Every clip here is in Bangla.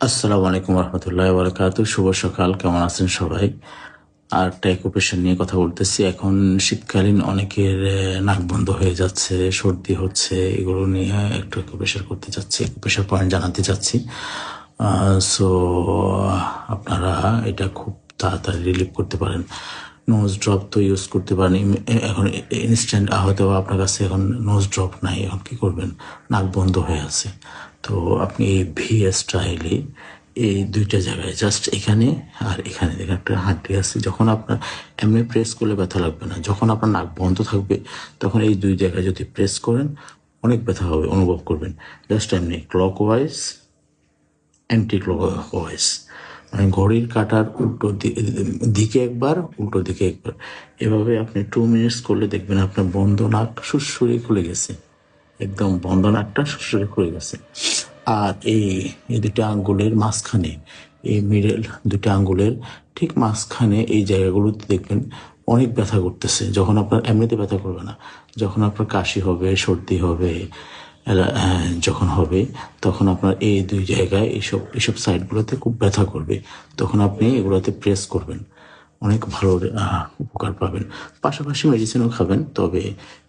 আসসালামু আলাইকুম রহমতুল্লাহি ওয়া বারাকাতুহু। শুভ সকাল, কেমন আছেন সবাই? আর একটা অকুপেশন নিয়ে কথা বলতেছি। এখন শীতকালীন অনেকের নাক বন্ধ হয়ে যাচ্ছে, সর্দি হচ্ছে, এগুলো নিয়ে একটু অকুপেশন করতে চাচ্ছি, অকুপেশন পয়েন্ট জানাতে চাচ্ছি। সো আপনারা এটা খুব তাড়াতাড়ি রিলিভ করতে পারেন। নোজ ড্রপ তো ইউজ করতে পারেন এখন ইনস্ট্যান্ট, হয়তো আপনার কাছে এখন নোজ ড্রপ নাই, এখন কি করবেন? নাক বন্ধ হয়ে আছে। তো আপনি এই ভি স্টাইলে এই দুইটা জায়গায়, জাস্ট এখানে আর এখানে দেখেন একটা হাড্ডি আছে, যখন আপনার এমনি প্রেস করলে ব্যথা লাগবে না, যখন আপনার নাক বন্ধ থাকবে তখন এই দুই জায়গায় যদি প্রেস করেন অনেক ব্যথা হবে, অনুভব করবেন। জাস্ট এমনি ক্লকওয়াইজ, অ্যান্টি ক্লকওয়াইজ, মানে ঘড়ির কাঁটার উল্টো দিকে একবার, উল্টো দিকে একবার, এভাবে আপনি 2 মিনিটস করলে দেখবেন আপনার বন্ধ নাক সুরসুরি খুলে গেছে, একদম বন্ধ নাকটা সুরসুরি খুলে গেছে। আর এই দুটো আঙ্গুলের মাঝখানে, এই মিডল দুটো আঙ্গুলের ঠিক মাঝখানে এই জায়গাগুলোতে দেখবেন অনেক ব্যথা করতেছে। যখন আপনার এমনিতে ব্যথা করবে না, যখন আপনার কাশি হবে, সর্দি হবে, যখন হবে তখন আপনার এই দুই জায়গায় এইসব সাইডগুলোতে খুব ব্যথা করবে। তখন আপনি এগুলোতে প্রেস করবেন, অনেক ভালো উপকার পাবেন। পাশাপাশি মেডিসিনও খাবেন, তবে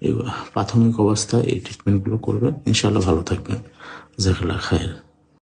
এই প্রাথমিক অবস্থায় এই ট্রিটমেন্টগুলো করবেন, ইনশাল্লাহ ভালো থাকবেন। জাযাকাল্লাহ খায়ের।